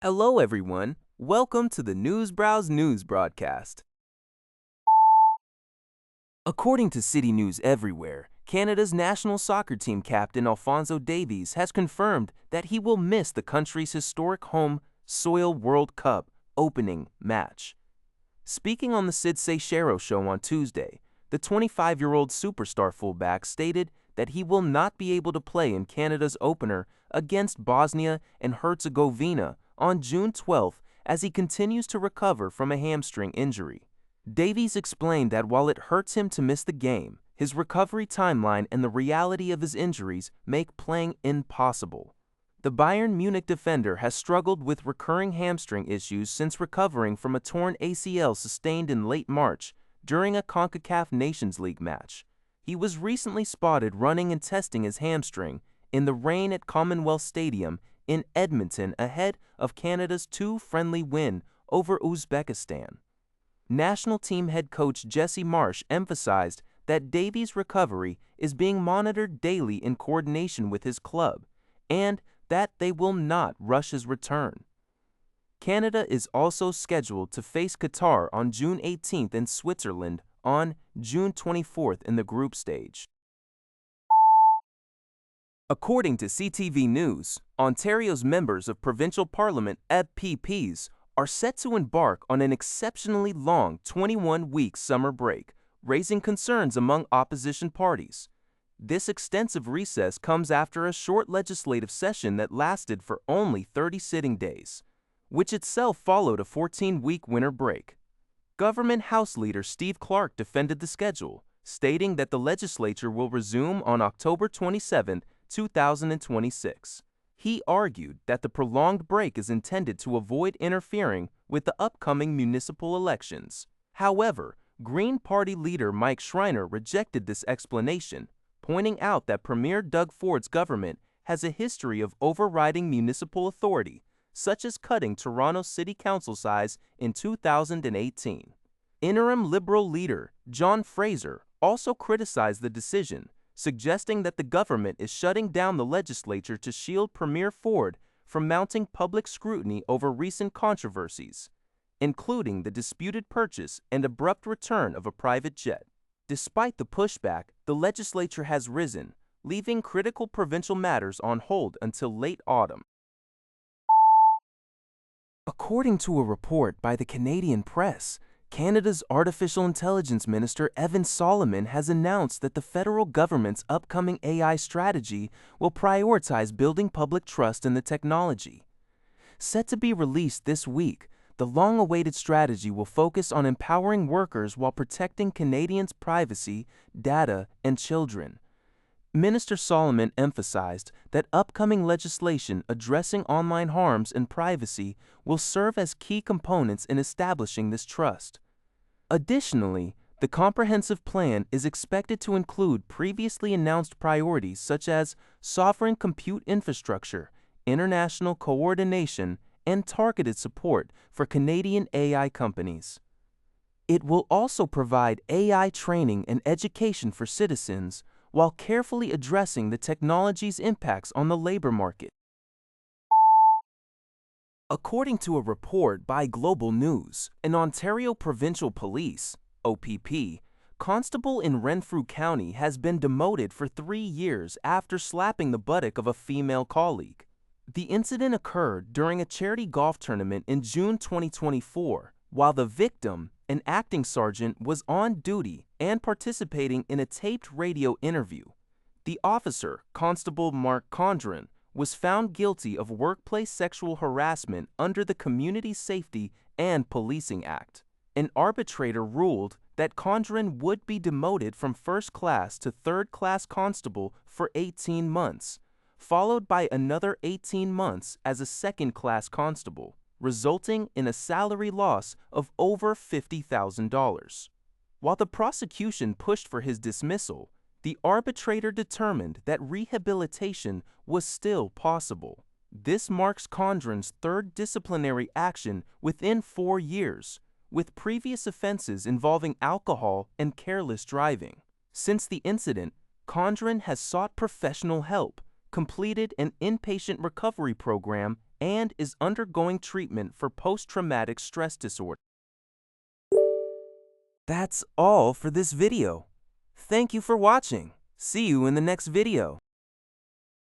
Hello, everyone. Welcome to the Newsbrowse News broadcast. According to City News Everywhere, Canada's national soccer team captain Alphonso Davies has confirmed that he will miss the country's historic home soil World Cup opening match. Speaking on the Sid Seixeiro show on Tuesday, the 25-year-old superstar fullback stated that he will not be able to play in Canada's opener against Bosnia and Herzegovina on June 12th as he continues to recover from a hamstring injury. Davies explained that while it hurts him to miss the game, his recovery timeline and the reality of his injuries make playing impossible. The Bayern Munich defender has struggled with recurring hamstring issues since recovering from a torn ACL sustained in late March during a CONCACAF Nations League match. He was recently spotted running and testing his hamstring in the rain at Commonwealth Stadium in Edmonton ahead of Canada's 2-friendly win over Uzbekistan. National team head coach Jesse Marsh emphasized that Davies' recovery is being monitored daily in coordination with his club and that they will not rush his return. Canada is also scheduled to face Qatar on June 18th and Switzerland on June 24th in the group stage. According to CTV News, Ontario's members of provincial parliament MPPs are set to embark on an exceptionally long 21-week summer break, raising concerns among opposition parties. This extensive recess comes after a short legislative session that lasted for only 30 sitting days, which itself followed a 14-week winter break. Government House Leader Steve Clark defended the schedule, stating that the legislature will resume on October 27, 2026. He argued that the prolonged break is intended to avoid interfering with the upcoming municipal elections. However, Green Party leader Mike Schreiner rejected this explanation, pointing out that Premier Doug Ford's government has a history of overriding municipal authority, such as cutting Toronto's city council size in 2018. Interim Liberal leader John Fraser also criticized the decision, suggesting that the government is shutting down the legislature to shield Premier Ford from mounting public scrutiny over recent controversies, including the disputed purchase and abrupt return of a private jet. Despite the pushback, the legislature has risen, leaving critical provincial matters on hold until late autumn. According to a report by the Canadian Press, Canada's Artificial Intelligence Minister Evan Solomon has announced that the federal government's upcoming AI strategy will prioritize building public trust in the technology. Set to be released this week, the long-awaited strategy will focus on empowering workers while protecting Canadians' privacy, data, and children. Minister Solomon emphasized that upcoming legislation addressing online harms and privacy will serve as key components in establishing this trust. Additionally, the comprehensive plan is expected to include previously announced priorities such as sovereign compute infrastructure, international coordination, and targeted support for Canadian AI companies. It will also provide AI training and education for citizens while carefully addressing the technology's impacts on the labor market. According to a report by Global News, an Ontario Provincial Police (OPP) constable in Renfrew County has been demoted for 3 years after slapping the buttock of a female colleague. The incident occurred during a charity golf tournament in June 2024, while the victim, an acting sergeant, was on duty and participating in a taped radio interview. The officer, Constable Mark Condren, was found guilty of workplace sexual harassment under the Community Safety and Policing Act. An arbitrator ruled that Condren would be demoted from first class to third class constable for 18 months, followed by another 18 months as a second class constable, resulting in a salary loss of over $50,000. While the prosecution pushed for his dismissal, the arbitrator determined that rehabilitation was still possible. This marks Condren's third disciplinary action within 4 years, with previous offenses involving alcohol and careless driving. Since the incident, Condren has sought professional help, completed an inpatient recovery program, and is undergoing treatment for post-traumatic stress disorder. That's all for this video. Thank you for watching. See you in the next video.